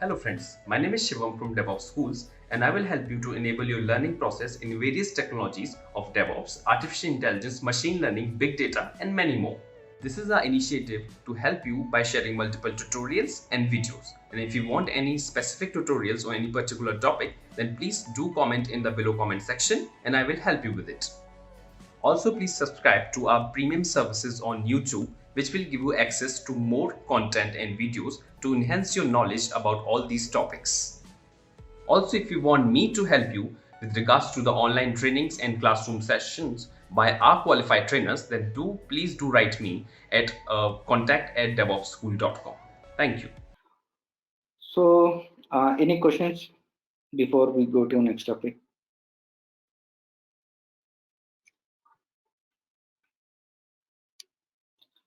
Hello friends, my name is Shivam from DevOps Schools and I will help you to enable your learning process in various technologies of DevOps, artificial intelligence, machine learning, big data and many more. This is our initiative to help you by sharing multiple tutorials and videos. And if you want any specific tutorials or any particular topic, then please do comment in the below comment section and I will help you with it. Also, please subscribe to our premium services on YouTube, which will give you access to more content and videos to enhance your knowledge about all these topics. Also, if you want me to help you with regards to the online trainings and classroom sessions by our qualified trainers, then please do write me at contact@devopsschool.com. Thank you. So, any questions before we go to next topic?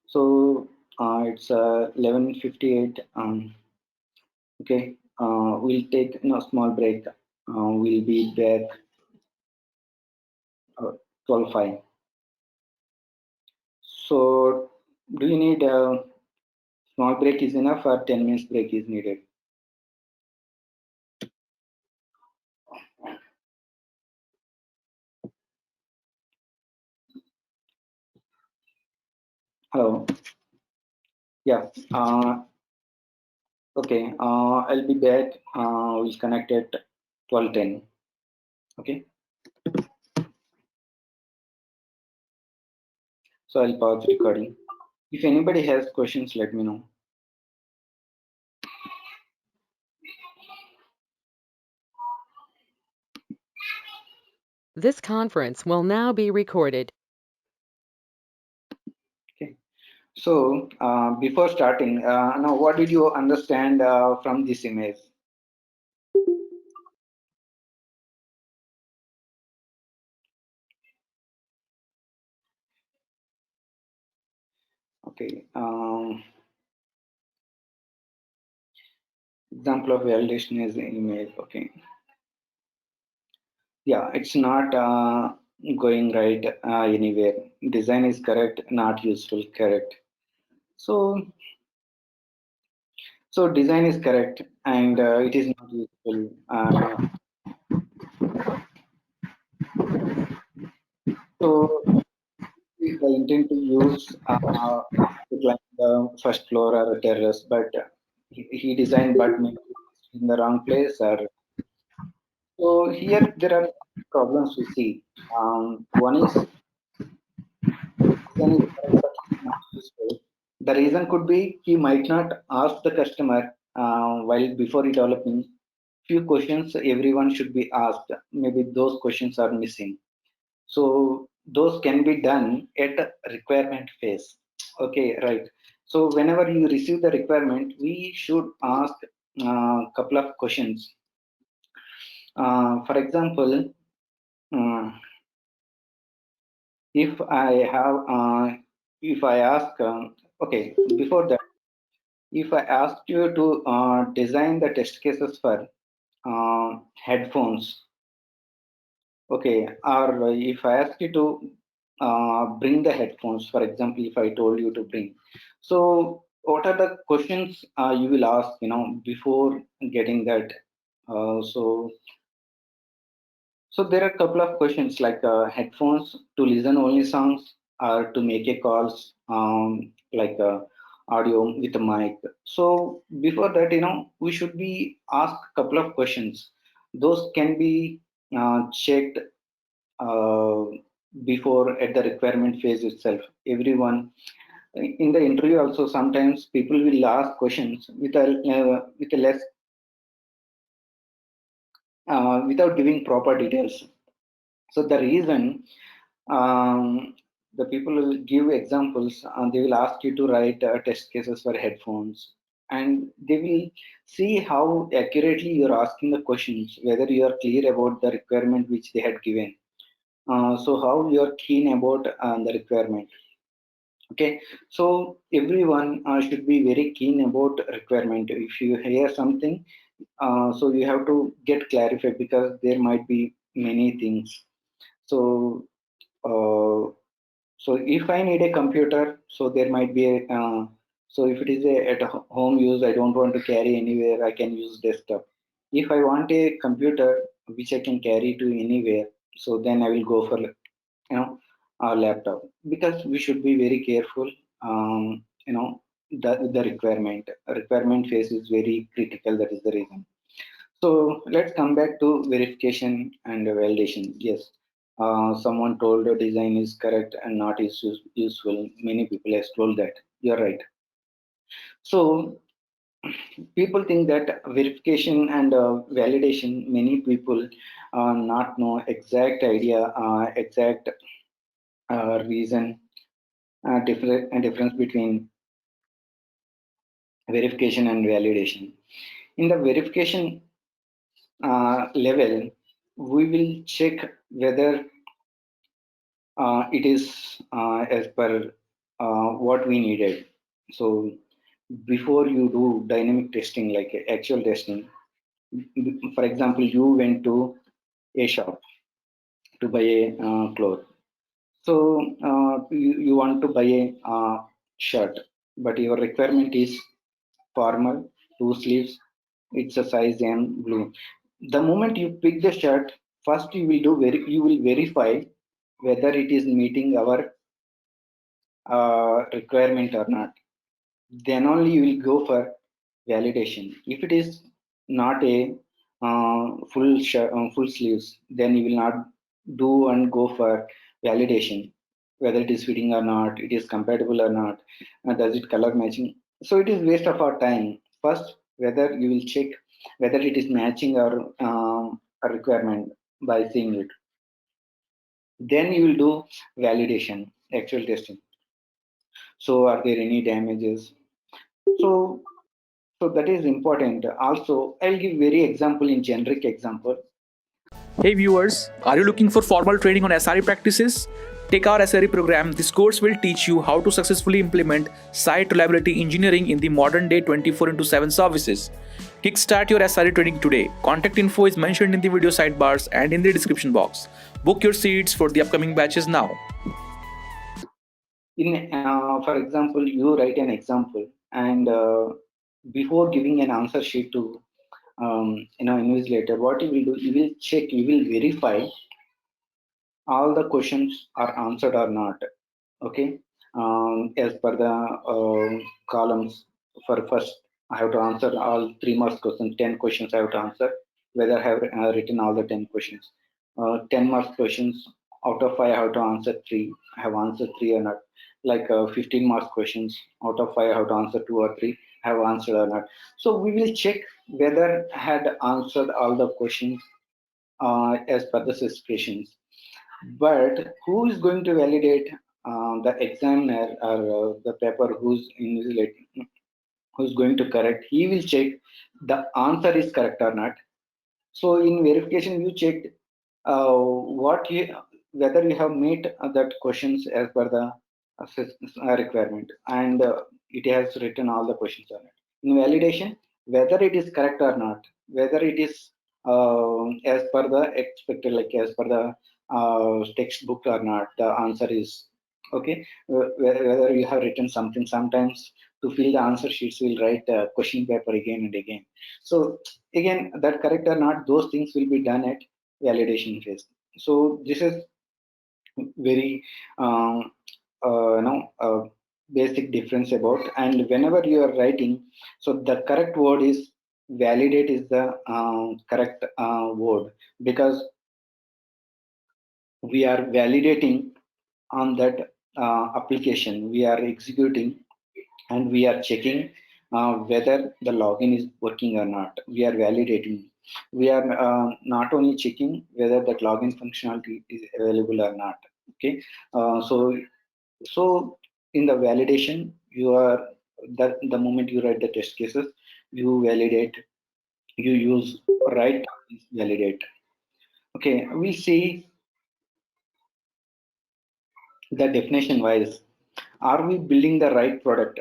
So, it's 11:58. Okay, we'll take a small break. We'll be back 12:05. So, do you need a small break is enough or 10 minutes break is needed? Hello. Yeah. Okay. I'll be back. We'll connect at 12:10. Okay. So I'll pause recording. If anybody has questions, let me know. This conference will now be recorded. Okay. So before starting, now what did you understand from this image? Okay. Example of validation is image. Okay. Yeah, it's not going right anywhere. Design is correct, not useful. Correct. So design is correct, and it is not useful. So if I intend to use like the first floor or a terrace, but he designed but maybe in the wrong place. Or so here there are problems we see. One is design is correct, but not useful. The reason could be he might not ask the customer while before developing. Few questions everyone should be asked. Maybe those questions are missing. So those can be done at a requirement phase. Okay, right. So whenever you receive the requirement, we should ask a couple of questions. For example, uh, if I have, if I ask, okay, before that, if I ask you to design the test cases for headphones, okay, or if I ask you to bring the headphones, for example, if I told you to bring, so what are the questions you will ask, before getting that? So there are a couple of questions like headphones to listen only songs or to make a calls, like audio with a mic. So before that, we should be asked a couple of questions. Those can be checked uh, before at the requirement phase itself. Everyone in the interview also sometimes people will ask questions with a less without giving proper details. So the reason the people will give examples, they will ask you to write test cases for headphones, and they will see how accurately you're asking the questions, whether you are clear about the requirement which they had given. So how you are keen about the requirement. Okay, so everyone should be very keen about requirement. If you hear something, so you have to get clarified because there might be many things. So uh, so if I need a computer, so there might be a So if it is at home use, I don't want to carry anywhere, I can use desktop. If I want a computer which I can carry to anywhere, so then I will go for our laptop, because we should be very careful. The requirement phase is very critical. That is the reason. So let's come back to verification and validation. Yes, someone told the design is correct and not is useful. Many people has told that. You're right. So people think that verification and validation. Many people not know exact idea, exact reason, difference between verification and validation. In the verification level, we will check whether it is as per what we needed. So before you do dynamic testing, like actual testing, for example, you went to a shop to buy a cloth. So you want to buy a shirt, but your requirement is formal, two sleeves. It's a size M blue. The moment you pick the shirt, first you will verify whether it is meeting our requirement or not. Then only you will go for validation. If it is not a full sleeves, then you will not do and go for validation, whether it is fitting or not, it is compatible or not, does it color matching. So it is waste of our time. First, whether you will check whether it is matching our requirement by seeing it. Then you will do validation, actual testing. So are there any damages? So so that is important. Also, I'll give very example in generic example. Hey viewers, are you looking for formal training on SRE practices? Take our SRE program. This course will teach you how to successfully implement site reliability engineering in the modern day 24/7 services. Kickstart your SRE training today. Contact info is mentioned in the video sidebars and in the description box. Book your seats for the upcoming batches now. For example, you write an example, and before giving an answer sheet to invigilator, what you will do, you will check, you will verify all the questions are answered or not. Okay, as per the columns. For first, I have to answer all 3 marks questions. 10 questions I have to answer. Whether I have written all the 10 questions. 10 marks questions, out of five I have to answer three. I have answered three or not. Like 15 marks questions, out of five I have to answer two or three. I have answered or not. So we will check whether I had answered all the questions as per the specifications. But who is going to validate the examiner or the paper who's going to correct? He will check the answer is correct or not. So in verification, you checked whether you have met that questions as per the requirement, and it has written all the questions on it. In validation, whether it is correct or not, whether it is as per the expected, like as per the textbook or not, the answer is okay. Whether you have written something, sometimes to fill the answer sheets, we'll write question paper again and again. So again, that correct or not, those things will be done at validation phase. So this is very basic difference about. And whenever you are writing, so the correct word is validate is the correct word, because we are validating on that application we are executing, and we are checking whether the login is working or not. We are validating. We are not only checking whether that login functionality is available or not. Okay, so in the validation, you are the moment you write the test cases, you validate. You use write validate. Okay, we see the definition wise. Are we building the right product?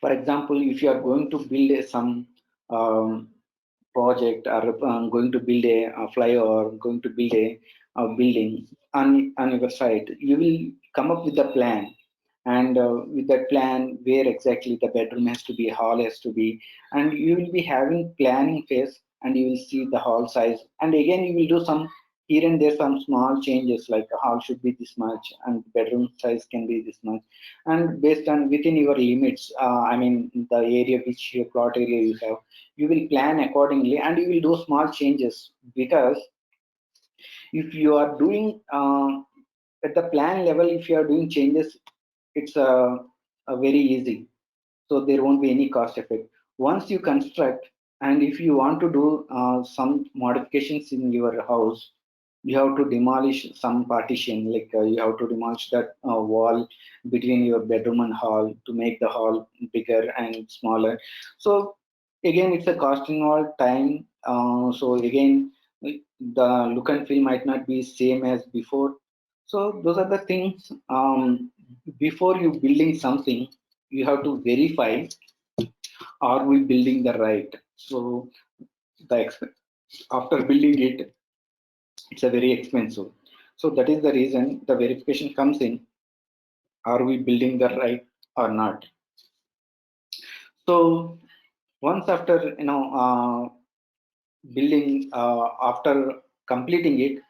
For example, if you are going to build some project, or going to build a flyover, going to build a building on your site, you will come up with the plan, and with that plan where exactly the bedroom has to be, hall has to be, and you will be having planning phase, and you will see the hall size, and again you will do some here and there some small changes, like a hall should be this much and bedroom size can be this much, and based on within your limits, I mean the area which your plot area you have, you will plan accordingly and you will do small changes. Because if you are doing at the plan level, if you are doing changes, it's a very easy, so there won't be any cost effect. Once you construct, and if you want to do some modifications in your house, you have to demolish some partition, like you have to demolish that wall between your bedroom and hall to make the hall bigger and smaller. So again, it's a cost involved time. So again, the look and feel might not be same as before. So those are the things. Before you building something, you have to verify, are we building the right. So the after building it, it's a very expensive. So that is the reason the verification comes in, are we building the right or not. So once after building, after completing it,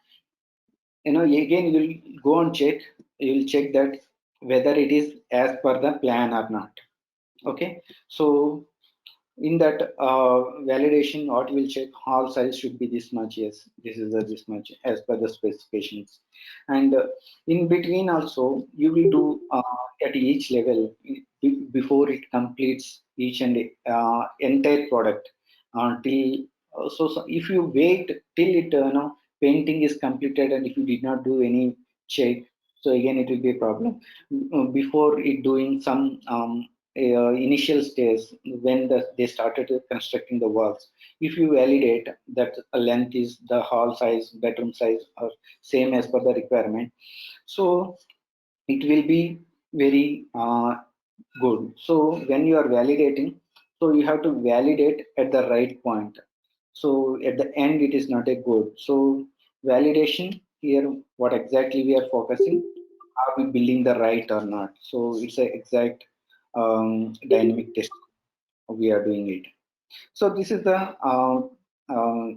again you will go and check, you will check that whether it is as per the plan or not. Okay. So in that validation, what will check, hall size should be this much, yes, this is this much as per the specifications. And in between also you will do at each level, before it completes each and entire product, till so if you wait till it painting is completed and if you did not do any check, so again it will be a problem. Before it doing some initial stage, when they started constructing the walls, if you validate that a length is the hall size, bedroom size are same as per the requirement, so it will be very good. So when you are validating, so you have to validate at the right point. So at the end it is not a good. So validation here, what exactly we are focusing, are we building the right or not. So it's a exact dynamic test we are doing it. So this is the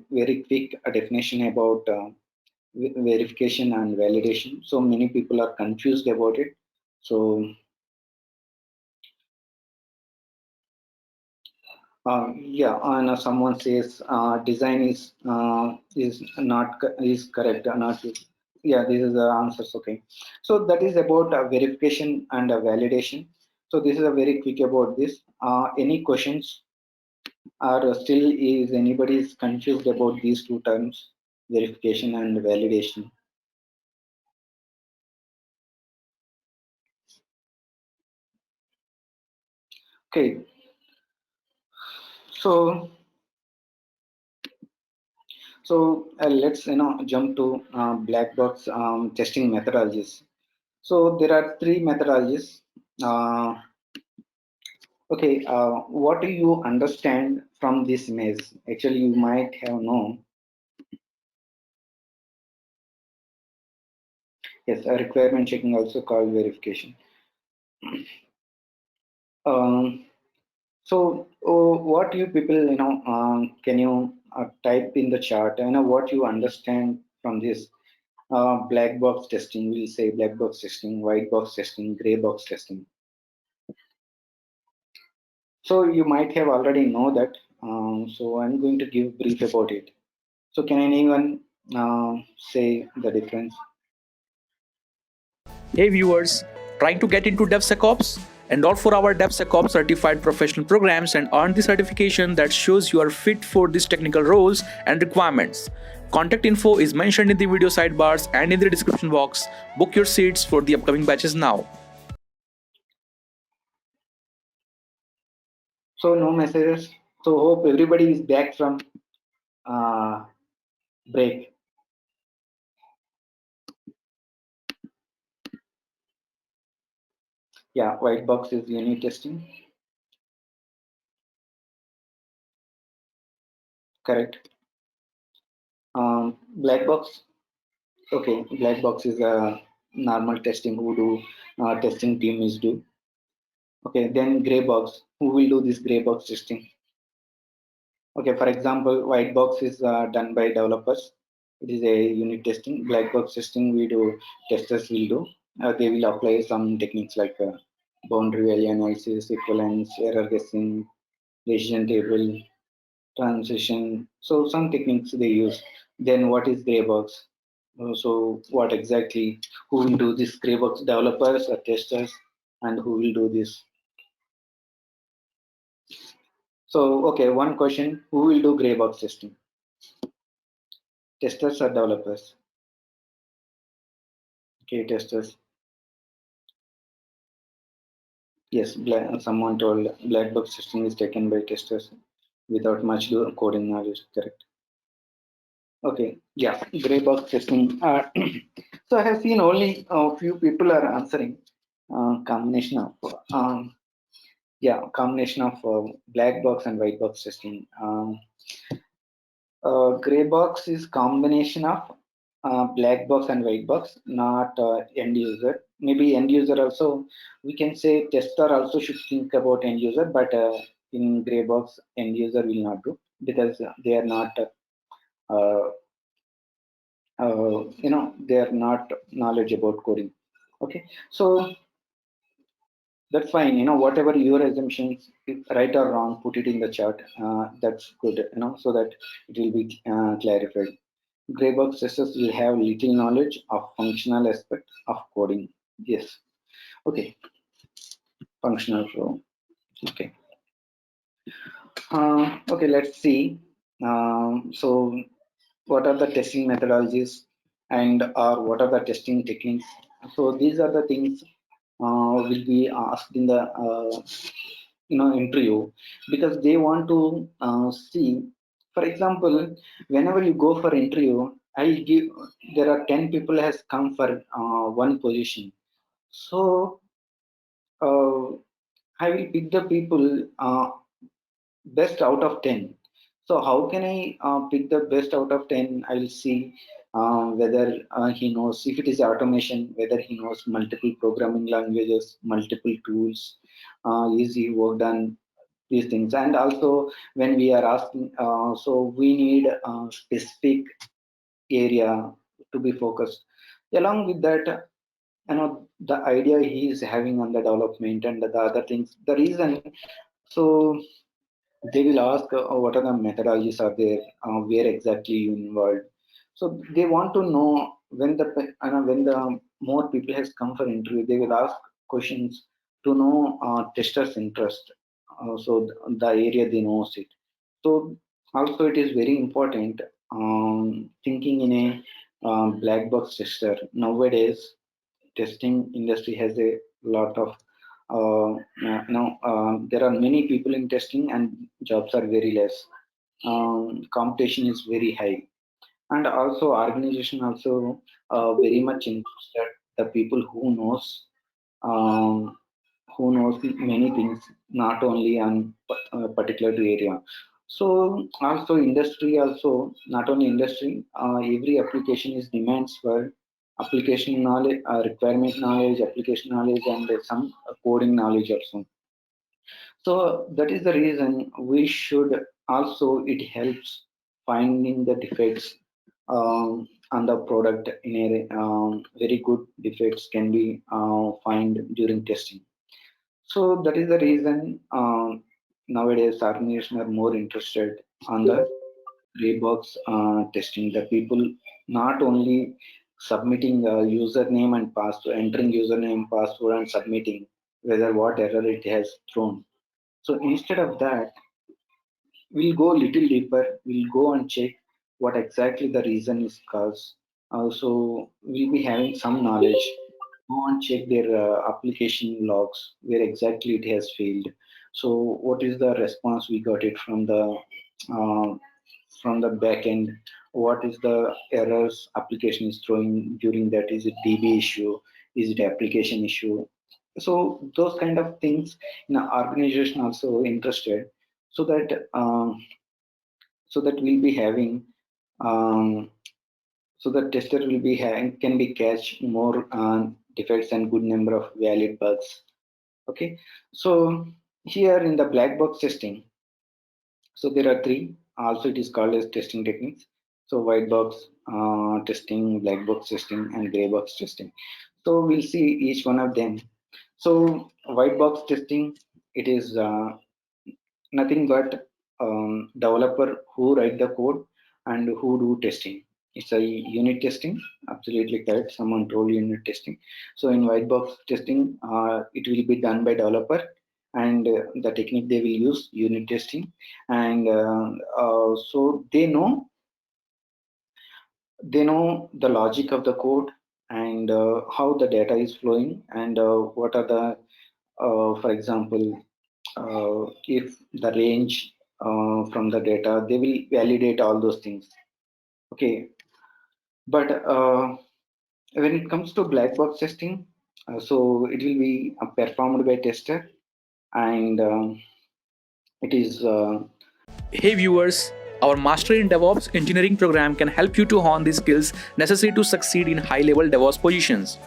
very quick definition about verification and validation. So many people are confused about it. So yeah, and someone says design is not is correct or not. Yeah, this is the answers. Okay, so that is about verification and validation. So this is a very quick about this. Any questions, or still is anybody is confused about these two terms, verification and validation? Okay, so let's jump to black box testing methodologies. So there are three methodologies. Uh, okay, what do you understand from this maze? Actually, you might have known. Yes, a requirement checking, also called verification. Um, what you people, can you type in the chart? What you understand from this black box testing. We'll say black box testing, white box testing, gray box testing. So you might have already know that. So I'm going to give brief about it. So can anyone say the difference? Hey viewers, trying to get into DevSecOps? Enroll for our DevSecOps certified professional programs and earn the certification that shows you are fit for these technical roles and requirements. Contact info is mentioned in the video sidebars and in the description box. Book your seats for the upcoming batches now. So no messages. So hope everybody is back from uh, break. Yeah, white box is unit testing. Correct. Black box. Okay, black box is normal testing who do testing team is do. Okay, then gray box, who will do this gray box testing? Okay, for example, white box is done by developers. It is a unit testing. Black box testing we do, testers will do. They will apply some techniques like boundary value analysis, equivalence, error guessing, decision table, transition. So some techniques they use. Then what is gray box? So what exactly? Who will do this gray box? Developers or testers, and who will do this? So okay, one question: who will do gray box testing? Testers or developers? Okay, testers. Yes, someone told black box testing is taken by testers without much coding knowledge. Correct. Okay, yeah, gray box testing. So I have seen only a few people are answering combination of combination of black box and white box testing. Gray box is combination of black box and white box, not end user. Maybe end user also, we can say tester also should think about end user, but in gray box, end user will not do because they are not, uh, they are not knowledge about coding. Okay, so that's fine. Whatever your assumptions, right or wrong, put it in the chart. That's good. So that it will be clarified. Gray box testers will have little knowledge of functional aspect of coding. Yes. Okay. Functional flow. Okay. Okay. Let's see. So, what are the testing methodologies, and or what are the testing techniques? So these are the things will be asked in the interview, because they want to see. For example, whenever you go for interview, I give there are 10 people has come for one position. So uh, I will pick the people best out of 10. So how can I pick the best out of 10? I will see whether he knows, if it is automation, whether he knows multiple programming languages, multiple tools, is he worked on these things. And also when we are asking, so we need a specific area to be focused. Along with that, the idea he is having on the development and the other things, the reason. So they will ask what are the methodologies are there, where exactly you involved. So they want to know when when the more people has come for interview, they will ask questions to know testers interest. So the area they knows it. So also it is very important thinking in a black box tester. Nowadays testing industry has a lot of there are many people in testing and jobs are very less. Competition is very high, and also organization also very much interested the people um, who knows many things, not only on particular area. So also industry also, not only industry, every application is demands for application knowledge, requirement knowledge, application knowledge, and some coding knowledge also. So that is the reason we should also, it helps finding the defects on the product in a very good defects can be find during testing. So that is the reason nowadays organizations are more interested on the gray box testing. The people not only submitting a username and password, entering username, password, and submitting whether what error it has thrown. So instead of that, we'll go little deeper. We'll go and check what exactly the reason is caused. Also, we'll be having some knowledge. Go and check their application logs where exactly it has failed. So, what is the response we got it uh, from the back end? What is the errors application is throwing during that? Is it DB issue? Is it application issue? So those kind of things in an organization also interested, so that we'll be having um, So the tester will be can be catch more defects and good number of valid bugs. Okay, so here in the black box testing, so there are three. Also, it is called as testing techniques. So white box testing, black box testing, and gray box testing. So we'll see each one of them. So white box testing, it is nothing but developer who write the code and who do testing. It's a unit testing, absolutely correct. Someone told unit testing. So in white box testing, it will be done by developer, and the technique they will use unit testing, and so they know the logic of the code, and how the data is flowing, and what are the for example, if the range from the data, they will validate all those things. Okay, but when it comes to black box testing, so it will be performed by tester, and it is Hey viewers, our Mastery in DevOps engineering program can help you to hone the skills necessary to succeed in high-level DevOps positions.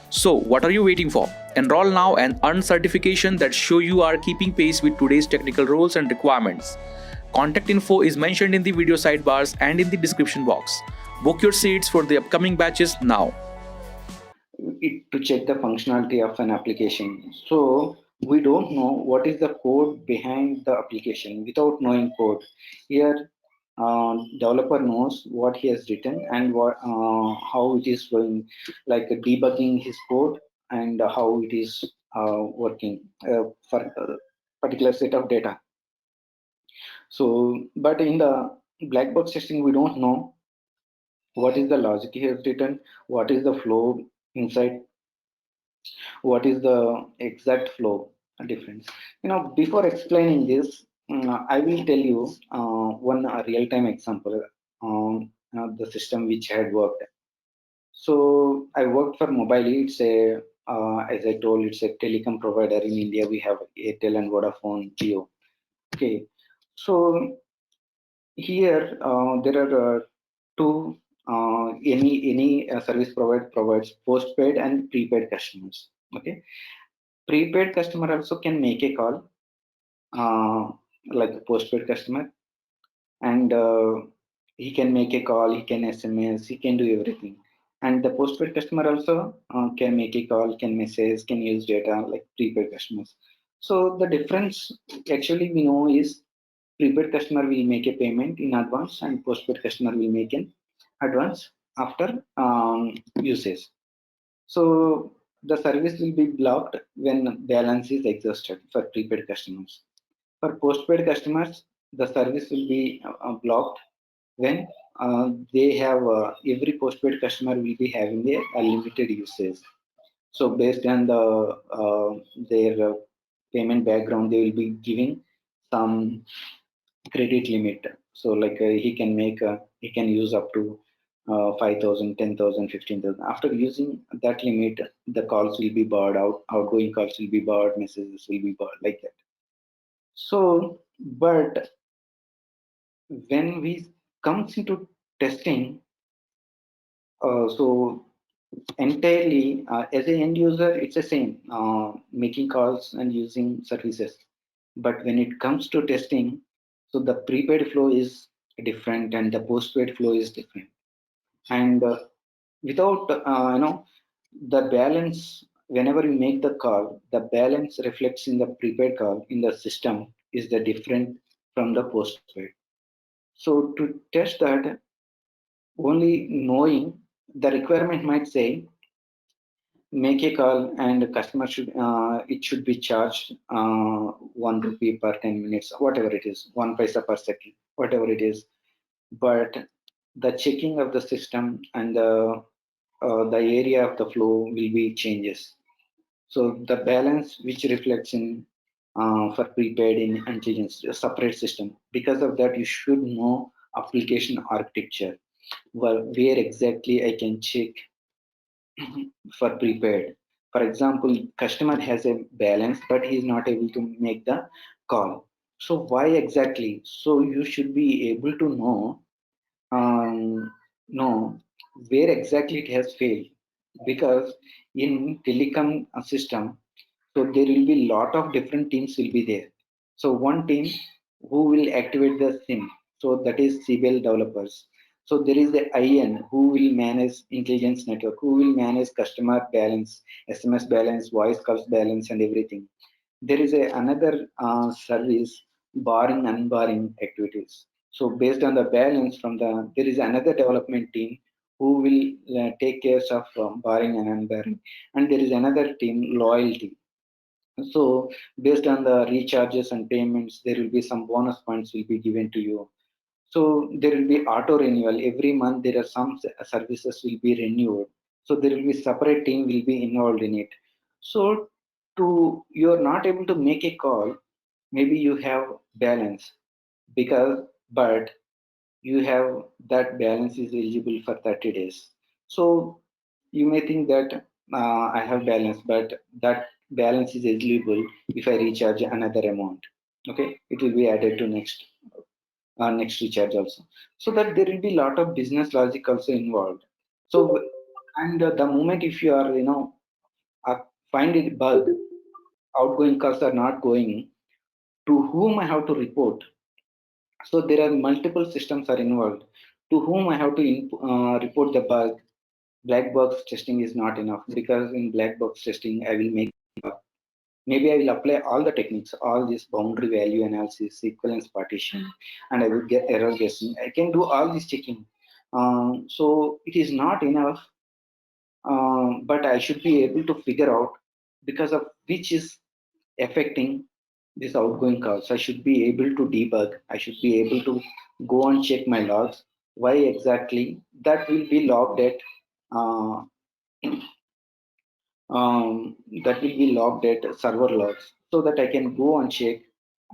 So, what are you waiting for? Enroll now and earn certification that show you are keeping pace with today's technical roles and requirements. Contact info is mentioned in the video sidebars and in the description box. Book your seats for the upcoming batches now. it to check the functionality of an application. So we don't know what is the code behind the application without knowing code. Here, developer knows what he has written and what how it is going, like debugging his code, and how it is working for a particular set of data. So, but in the black box testing, we don't know what is the logic he has written, what is the flow inside, what is the exact flow difference. Before explaining this, I will tell you one real-time example, the system which had worked. So I worked for Mobile. It's a as I told, it's a telecom provider in India. We have Airtel and Vodafone, Jio. Okay, so here there are two any service provider provides postpaid and prepaid customers. Okay, prepaid customer also can make a call, uh, like a postpaid customer, and he can make a call, he can SMS, he can do everything. And the postpaid customer also can make a call, can message, can use data like prepaid customers. So the difference actually we know is prepaid customer will make a payment in advance, and postpaid customer will make an advance after usage. So the service will be blocked when balance is exhausted for prepaid customers. For postpaid customers, the service will be blocked when they have every postpaid customer will be having a unlimited usage. So based on their payment background, they will be giving some credit limit. So like he can use up to 5,000, 10,000, 15,000. After using that limit, the calls will be barred out, outgoing calls will be barred, messages will be barred, like that. So, but when we comes into testing, so entirely as an end user, it's the same, making calls and using services. But when it comes to testing, so the prepaid flow is different and the postpaid flow is different. And without the balance, whenever you make the call, the balance reflects in the prepaid call in the system is the different from the postpaid. So to test that, only knowing the requirement might say make a call and customer should it should be charged 1 rupee per 10 minutes, whatever it is, 1 paisa per second, whatever it is. But the checking of the system and the area of the flow will be changes. So the balance which reflects in for prepaid in antigens a separate system. Because of that, you should know application architecture, where exactly I can check for prepaid. For example, customer has a balance, but he is not able to make the call. So why exactly? So you should be able to know where exactly it has failed, because in telecom system, so there will be lot of different teams will be there. So one team who will activate the SIM, so that is CBL developers. So there is the IN who will manage intelligence network, who will manage customer balance, SMS balance, voice calls balance, and everything. There is another service barring unbarring activities. So based on the balance from there is another development team who will take care of barring and unbarring, and there is another team loyalty. So based on the recharges and payments, there will be some bonus points will be given to you. So there will be auto renewal every month. There are some services will be renewed. So there will be separate team will be involved in it. So to you are not able to make a call, maybe you have balance, because but you have that balance is eligible for 30 days. So you may think that I have balance, but that balance is eligible if I recharge another amount. Okay, it will be added to next recharge also. So that there will be lot of business logic also involved. So and the moment if you are uh, find it bug, outgoing calls are not going, to whom I have to report. So there are multiple systems are involved. To whom I have to report the bug. Black box testing is not enough, because in black box testing I will make, maybe I will apply all the techniques, all this boundary value analysis, equivalence partition, and I will get error guessing. I can do all this checking. So it is not enough, but I should be able to figure out because of which is affecting this outgoing calls. I should be able to debug. I should be able to go and check my logs. Why exactly that will be logged at uh, that will be logged at server logs, so that I can go and check.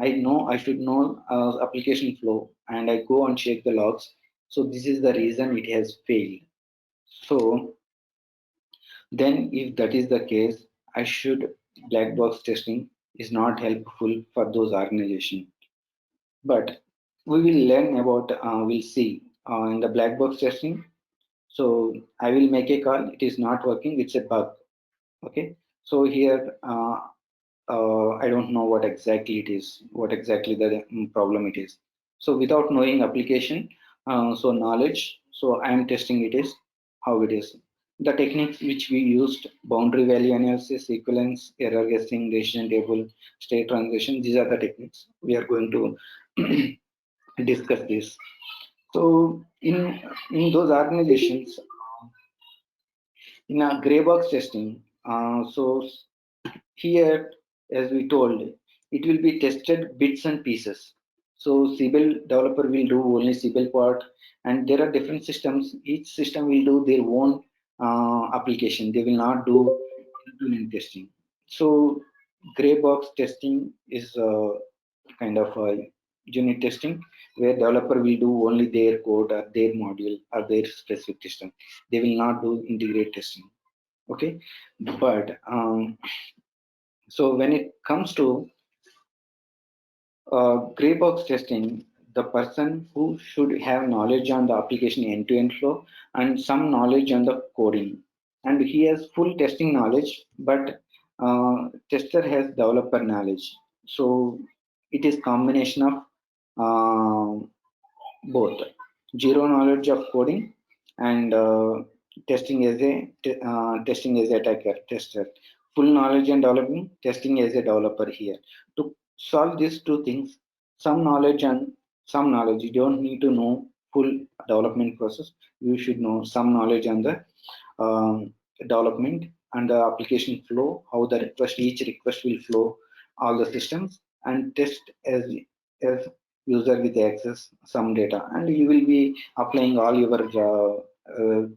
I know I should know application flow, and I go and check the logs. So this is the reason it has failed. So then, if that is the case, I should black box testing is not helpful for those organizations. But we will learn about, we'll see in the black box testing. So I will make a call. It is not working. It's a bug. Okay. So here, I don't know what exactly it is, what exactly the problem it is. So without knowing application, so knowledge, so I am testing it is how it is. The techniques which we used, boundary value analysis, equivalence, error guessing, decision table, state transition, these are the techniques. We are going to discuss this. So in those organizations, in a gray box testing, so here, as we told, it will be tested bits and pieces. So CBEL developer will do only CBEL part, and there are different systems. Each system will do their own application. They will not do end-to-end testing. So gray box testing is kind of a unit testing where developer will do only their code or their module or their specific system. They will not do integrate testing. Okay, but so when it comes to gray box testing, the person who should have knowledge on the application end-to-end flow and some knowledge on the coding, and he has full testing knowledge, but tester has developer knowledge. So it is combination of both zero knowledge of coding and testing as a testing as a attacker tester, full knowledge and developing, testing as a developer here. To solve these two things, some knowledge and some knowledge, you don't need to know full development process. You should know some knowledge on the development and the application flow, how the request, each request will flow all the systems, and test as user with access some data, and you will be applying all your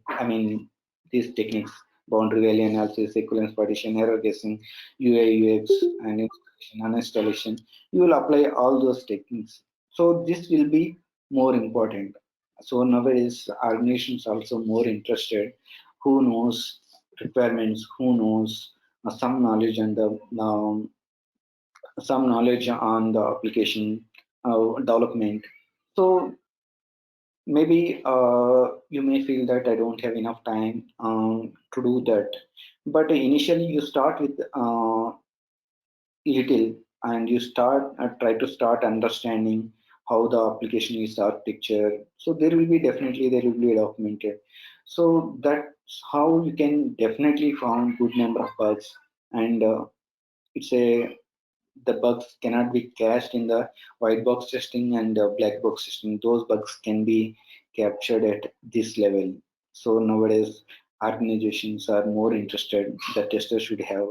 I mean these techniques, boundary value analysis, equivalence partition, error guessing, UI UX, and installation uninstallation. You will apply all those techniques. So this will be more important. So nowadays organizations also more interested who knows requirements, who knows some knowledge and the some knowledge on the application development. So maybe you may feel that I don't have enough time to do that. But initially, you start with little, and you try to start understanding how the application is architecture. So there will be documented. So that's how you can definitely find good number of bugs, and it's a the bugs cannot be cached in the white box testing and black box testing. Those bugs can be captured at this level. So nowadays, organizations are more interested. The tester should have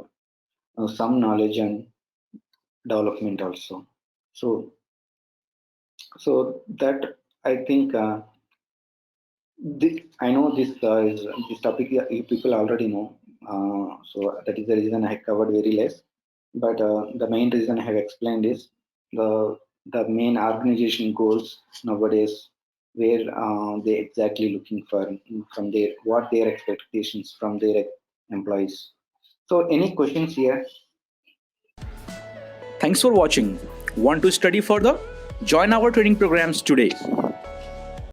some knowledge and development also. So, so that I think I know this topic you people already know. So that is the reason I covered very less. But the main reason I have explained is the main organization goals nowadays, where they exactly looking for from their what their expectations from their employees. So any questions here? Thanks for watching. Want to study further? Join our training programs today.